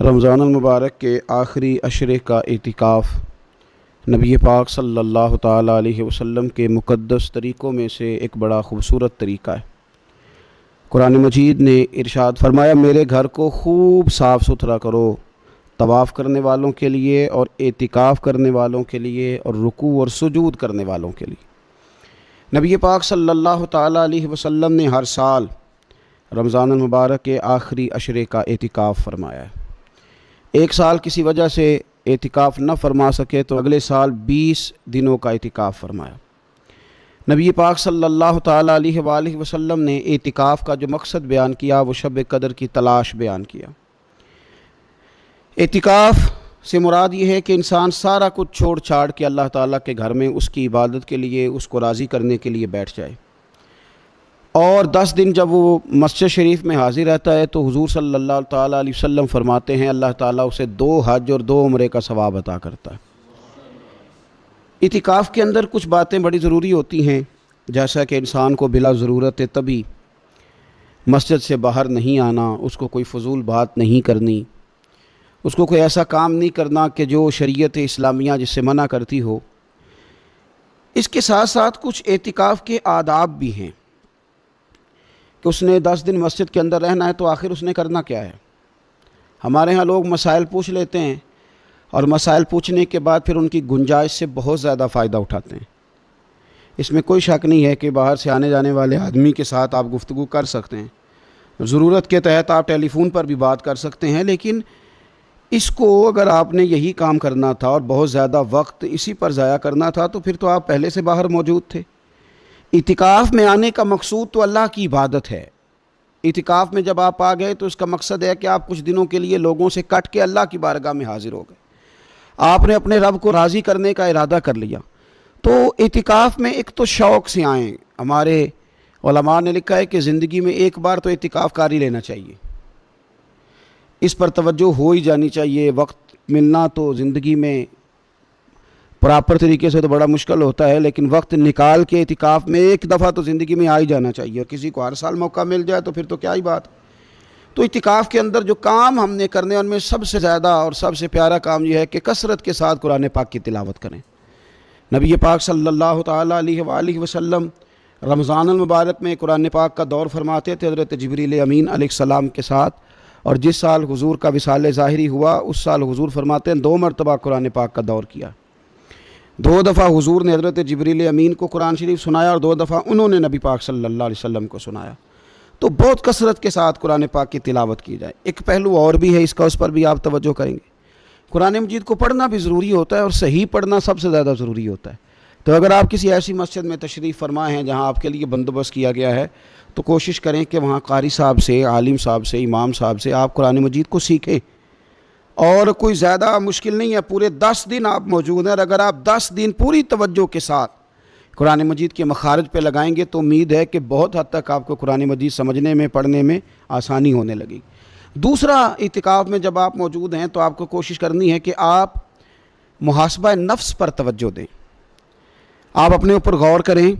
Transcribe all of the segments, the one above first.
رمضان المبارک کے آخری عشرے کا اعتکاف نبی پاک صلی اللہ تعالیٰ علیہ وسلم کے مقدس طریقوں میں سے ایک بڑا خوبصورت طریقہ ہے۔ قرآن مجید نے ارشاد فرمایا، میرے گھر کو خوب صاف ستھرا کرو، طواف کرنے والوں کے لیے اور اعتکاف کرنے والوں کے لیے اور رکوع اور سجود کرنے والوں کے لیے۔ نبی پاک صلی اللہ تعالیٰ علیہ وسلم نے ہر سال رمضان المبارک کے آخری عشرے کا اعتکاف فرمایا ہے۔ ایک سال کسی وجہ سے اعتکاف نہ فرما سکے تو اگلے سال 20 دنوں کا اعتکاف فرمایا۔ نبی پاک صلی اللہ تعالیٰ علیہ وآلہ وسلم نے اعتکاف کا جو مقصد بیان کیا وہ شب قدر کی تلاش بیان کیا۔ اعتکاف سے مراد یہ ہے کہ انسان سارا کچھ چھوڑ چھاڑ کے اللہ تعالیٰ کے گھر میں اس کی عبادت کے لیے، اس کو راضی کرنے کے لیے بیٹھ جائے، اور 10 دن جب وہ مسجد شریف میں حاضر رہتا ہے تو حضور صلی اللہ تعالیٰ علیہ وسلم فرماتے ہیں اللہ تعالیٰ اسے 2 حج اور 2 عمرے کا ثواب عطا کرتا ہے۔ اعتکاف کے اندر کچھ باتیں بڑی ضروری ہوتی ہیں، جیسا کہ انسان کو بلا ضرورت طبی مسجد سے باہر نہیں آنا، اس کو کوئی فضول بات نہیں کرنی، اس کو کوئی ایسا کام نہیں کرنا کہ جو شریعت اسلامیہ جس سے منع کرتی ہو۔ اس کے ساتھ ساتھ کچھ اعتکاف کے آداب بھی ہیں کہ اس نے 10 دن مسجد کے اندر رہنا ہے تو آخر اس نے کرنا کیا ہے۔ ہمارے ہاں لوگ مسائل پوچھ لیتے ہیں اور مسائل پوچھنے کے بعد پھر ان کی گنجائش سے بہت زیادہ فائدہ اٹھاتے ہیں۔ اس میں کوئی شک نہیں ہے کہ باہر سے آنے جانے والے آدمی کے ساتھ آپ گفتگو کر سکتے ہیں، ضرورت کے تحت آپ ٹیلی فون پر بھی بات کر سکتے ہیں، لیکن اس کو اگر آپ نے یہی کام کرنا تھا اور بہت زیادہ وقت اسی پر ضائع کرنا تھا تو پھر تو آپ پہلے سے باہر موجود تھے۔ اعتکاف میں آنے کا مقصود تو اللہ کی عبادت ہے۔ اعتکاف میں جب آپ آ گئے تو اس کا مقصد ہے کہ آپ کچھ دنوں کے لیے لوگوں سے کٹ کے اللہ کی بارگاہ میں حاضر ہو گئے، آپ نے اپنے رب کو راضی کرنے کا ارادہ کر لیا۔ تو اعتکاف میں ایک تو شوق سے آئیں۔ ہمارے علماء نے لکھا ہے کہ زندگی میں ایک بار تو اعتکاف کاری لینا چاہیے، اس پر توجہ ہو ہی جانی چاہیے۔ وقت ملنا تو زندگی میں پراپر طریقے سے تو بڑا مشکل ہوتا ہے، لیکن وقت نکال کے اعتکاف میں ایک دفعہ تو زندگی میں آ ہی جانا چاہیے، اور کسی کو ہر سال موقع مل جائے تو پھر تو کیا ہی بات۔ تو اعتکاف کے اندر جو کام ہم نے کرنے ان میں سب سے زیادہ اور سب سے پیارا کام یہ ہے کہ کثرت کے ساتھ قرآن پاک کی تلاوت کریں۔ نبی پاک صلی اللہ تعالیٰ علیہ وآلہ وسلم رمضان المبارک میں قرآن پاک کا دور فرماتے تھے حضرت جبریل امین علیہ السلام کے ساتھ، اور جس سال حضور کا وصال ظاہری ہوا اس سال حضور فرماتے ہیں 2 مرتبہ قرآن پاک کا دور کیا۔ 2 دفعہ حضور نے حضرت جبریل امین کو قرآن شریف سنایا اور 2 دفعہ انہوں نے نبی پاک صلی اللہ علیہ وسلم کو سنایا۔ تو بہت کثرت کے ساتھ قرآن پاک کی تلاوت کی جائے۔ ایک پہلو اور بھی ہے اس کا، اس پر بھی آپ توجہ کریں گے۔ قرآن مجید کو پڑھنا بھی ضروری ہوتا ہے اور صحیح پڑھنا سب سے زیادہ ضروری ہوتا ہے۔ تو اگر آپ کسی ایسی مسجد میں تشریف فرما ہیں جہاں آپ کے لیے بندوبست کیا گیا ہے تو کوشش کریں کہ وہاں قاری صاحب سے، عالم صاحب سے، امام صاحب سے آپ قرآن مجید کو سیکھیں۔ اور کوئی زیادہ مشکل نہیں ہے، پورے 10 دن آپ موجود ہیں، اور اگر آپ 10 دن پوری توجہ کے ساتھ قرآن مجید کے مخارج پہ لگائیں گے تو امید ہے کہ بہت حد تک آپ کو قرآن مجید سمجھنے میں، پڑھنے میں آسانی ہونے لگی۔ دوسرا، اعتکاف میں جب آپ موجود ہیں تو آپ کو کوشش کرنی ہے کہ آپ محاسبہ نفس پر توجہ دیں۔ آپ اپنے اوپر غور کریں،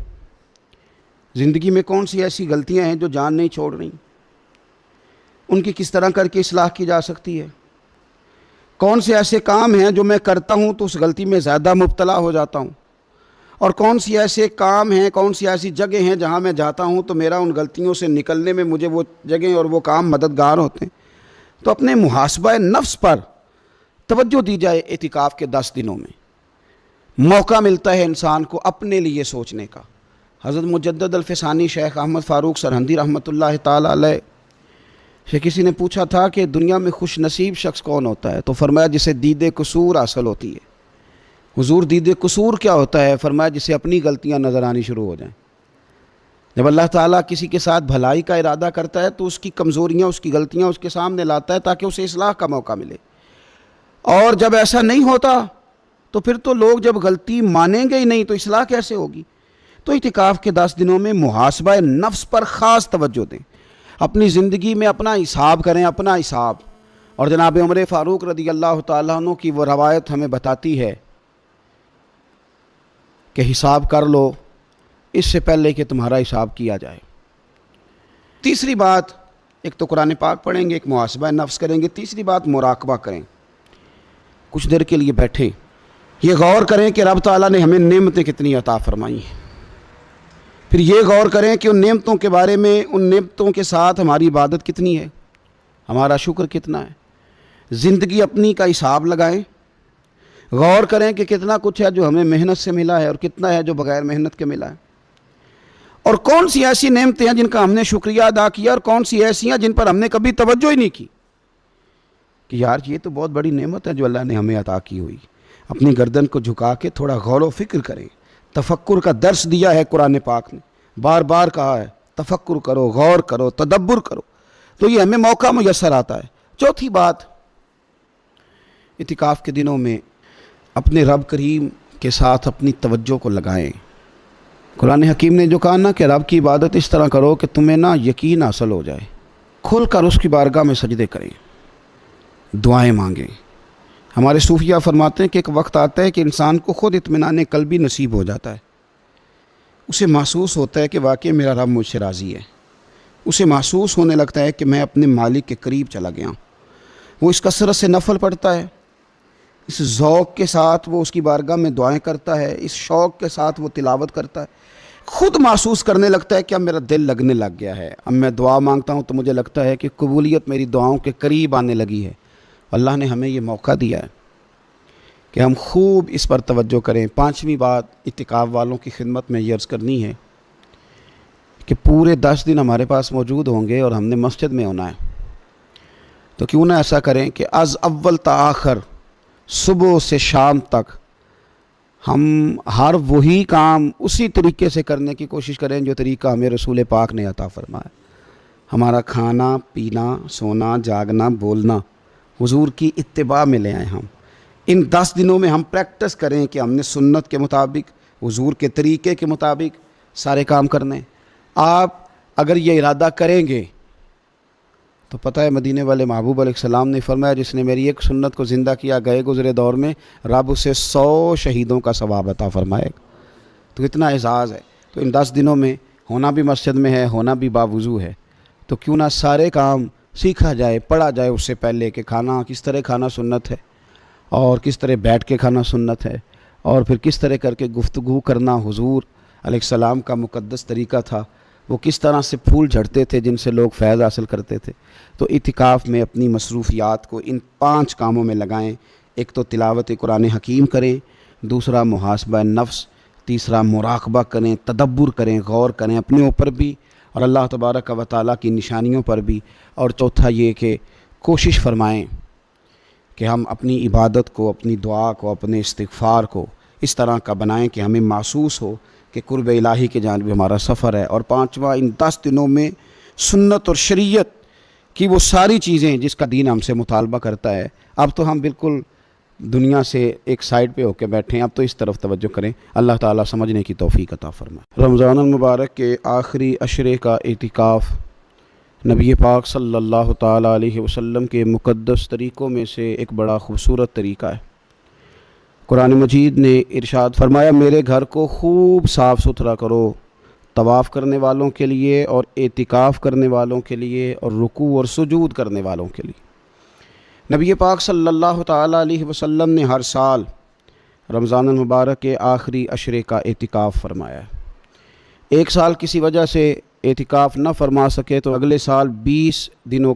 زندگی میں کون سی ایسی غلطیاں ہیں جو جان نہیں چھوڑ رہی، ان کی کس طرح کر کے اصلاح کی جا سکتی ہے۔ کون سے ایسے کام ہیں جو میں کرتا ہوں تو اس غلطی میں زیادہ مبتلا ہو جاتا ہوں، اور کون سی ایسے کام ہیں، کون سی ایسی جگہ ہیں جہاں میں جاتا ہوں تو میرا ان غلطیوں سے نکلنے میں مجھے وہ جگہیں اور وہ کام مددگار ہوتے ہیں۔ تو اپنے محاسبہ نفس پر توجہ دی جائے۔ اعتکاف کے 10 دنوں میں موقع ملتا ہے انسان کو اپنے لیے سوچنے کا۔ حضرت مجدد الفسانی شیخ احمد فاروق سرہندی رحمۃ اللہ تعالیٰ علیہ سے کسی نے پوچھا تھا کہ دنیا میں خوش نصیب شخص کون ہوتا ہے، تو فرمایا جسے دید قصور حاصل ہوتی ہے۔ حضور دید قصور کیا ہوتا ہے؟ فرمایا جسے اپنی غلطیاں نظر آنی شروع ہو جائیں۔ جب اللہ تعالیٰ کسی کے ساتھ بھلائی کا ارادہ کرتا ہے تو اس کی کمزوریاں، اس کی غلطیاں اس کے سامنے لاتا ہے تاکہ اسے اصلاح کا موقع ملے، اور جب ایسا نہیں ہوتا تو پھر تو لوگ جب غلطی مانیں گے ہی نہیں تو اصلاح کیسے ہوگی۔ تو اعتکاف کے 10 دنوں میں محاسبہ نفس پر خاص توجہ دیں، اپنی زندگی میں اپنا حساب کریں، اپنا حساب۔ اور جناب عمر فاروق رضی اللہ تعالیٰ عنہ کی وہ روایت ہمیں بتاتی ہے کہ حساب کر لو اس سے پہلے کہ تمہارا حساب کیا جائے۔ تیسری بات ایک تو قرآن پاک پڑھیں گے، ایک محاسبہ نفس کریں گے، تیسری بات مراقبہ کریں، کچھ دیر کے لیے بیٹھیں، یہ غور کریں کہ رب تعالیٰ نے ہمیں نعمتیں کتنی عطا فرمائی ہیں، پھر یہ غور کریں کہ ان نعمتوں کے بارے میں، ان نعمتوں کے ساتھ ہماری عبادت کتنی ہے، ہمارا شکر کتنا ہے، زندگی اپنی کا حساب لگائیں، غور کریں کہ کتنا کچھ ہے جو ہمیں محنت سے ملا ہے اور کتنا ہے جو بغیر محنت کے ملا ہے، اور کون سی ایسی نعمتیں ہیں جن کا ہم نے شکریہ ادا کیا اور کون سی ایسی ہیں جن پر ہم نے کبھی توجہ ہی نہیں کی کہ یار یہ تو بہت بڑی نعمت ہے جو اللہ نے ہمیں عطا کی ہوئی۔ اپنی گردن کو جھکا کے تھوڑا غور و فکر کریں، تفکر کا درس دیا ہے قرآن پاک نے، بار بار کہا ہے تفکر کرو، غور کرو، تدبر کرو، تو یہ ہمیں موقع میسر آتا ہے۔ چوتھی بات، اعتکاف کے دنوں میں اپنے رب کریم کے ساتھ اپنی توجہ کو لگائیں۔ قرآن حکیم نے جو کہا نا کہ رب کی عبادت اس طرح کرو کہ تمہیں نا یقین حاصل ہو جائے، کھل کر اس کی بارگاہ میں سجدے کریں، دعائیں مانگیں۔ ہمارے صوفیہ فرماتے ہیں کہ ایک وقت آتا ہے کہ انسان کو خود اطمینان قلبی نصیب ہو جاتا ہے، اسے محسوس ہوتا ہے کہ واقعی میرا رب مجھ سے راضی ہے، اسے محسوس ہونے لگتا ہے کہ میں اپنے مالک کے قریب چلا گیا ہوں۔ وہ اس کثرت سے نفل پڑھتا ہے، اس ذوق کے ساتھ وہ اس کی بارگاہ میں دعائیں کرتا ہے، اس شوق کے ساتھ وہ تلاوت کرتا ہے، خود محسوس کرنے لگتا ہے کہ اب میرا دل لگنے لگ گیا ہے، اب میں دعا مانگتا ہوں تو مجھے لگتا ہے کہ قبولیت میری دعاؤں کے قریب آنے لگی ہے۔ اللہ نے ہمیں یہ موقع دیا ہے کہ ہم خوب اس پر توجہ کریں۔ پانچویں بات اعتکاف والوں کی خدمت میں یہ عرض کرنی ہے کہ پورے 10 دن ہمارے پاس موجود ہوں گے اور ہم نے مسجد میں ہونا ہے، تو کیوں نہ ایسا کریں کہ از اول تا آخر، صبح سے شام تک ہم ہر وہی کام اسی طریقے سے کرنے کی کوشش کریں جو طریقہ ہمیں رسول پاک نے عطا فرمایا۔ ہمارا کھانا، پینا، سونا، جاگنا، بولنا حضور کی اتباع میں لے آئیں۔ ہم ان 10 دنوں میں ہم پریکٹس کریں کہ ہم نے سنت کے مطابق، حضور کے طریقے کے مطابق سارے کام کرنے۔ آپ اگر یہ ارادہ کریں گے تو پتہ ہے مدینے والے محبوب علیہ السلام نے فرمایا جس نے میری ایک سنت کو زندہ کیا گئے گزرے دور میں رب اسے 100 شہیدوں کا ثواب عطا فرمائے گا۔ تو اتنا اعزاز ہے۔ تو ان 10 دنوں میں ہونا بھی مسجد میں ہے، ہونا بھی باوضو ہے، تو کیوں نہ سارے کام سیکھا جائے، پڑھا جائے اس سے پہلے کہ کھانا کس طرح کھانا سنت ہے، اور کس طرح بیٹھ کے کھانا سنت ہے، اور پھر کس طرح کر کے گفتگو کرنا حضور علیہ السلام کا مقدس طریقہ تھا، وہ کس طرح سے پھول جھڑتے تھے جن سے لوگ فیض حاصل کرتے تھے۔ تو اعتکاف میں اپنی مصروفیات کو ان 5 کاموں میں لگائیں۔ ایک تو تلاوت قرآن حکیم کریں، دوسرا محاسبہ نفس، تیسرا مراقبہ کریں، تدبر کریں، غور کریں اپنے اوپر بھی اور اللہ تبارک و تعالیٰ کی نشانیوں پر بھی، اور چوتھا یہ کہ کوشش فرمائیں کہ ہم اپنی عبادت کو، اپنی دعا کو، اپنے استغفار کو اس طرح کا بنائیں کہ ہمیں محسوس ہو کہ قرب الہی کے جانب ہمارا سفر ہے۔ اور پانچواں، ان 10 دنوں میں سنت اور شریعت کی وہ ساری چیزیں جس کا دین ہم سے مطالبہ کرتا ہے، اب تو ہم بالکل دنیا سے ایک سائڈ پہ ہو کے بیٹھیں، اب تو اس طرف توجہ کریں۔ اللہ تعالیٰ سمجھنے کی توفیق عطا فرمائے۔ رمضان المبارک کے آخری عشرے کا اعتکاف نبی پاک صلی اللہ تعالیٰ علیہ وسلم کے مقدس طریقوں میں سے ایک بڑا خوبصورت طریقہ ہے۔ قرآن مجید نے ارشاد فرمایا میرے گھر کو خوب صاف ستھرا کرو، طواف کرنے والوں کے لیے اور اعتکاف کرنے والوں کے لیے اور رکوع اور سجود کرنے والوں کے لیے۔ نبی پاک صلی اللہ تعالیٰ علیہ وسلم نے ہر سال رمضان المبارک کے آخری عشرے کا اعتکاف فرمایا ہے۔ ایک سال کسی وجہ سے اعتکاف نہ فرما سکے تو اگلے سال 20 دنوں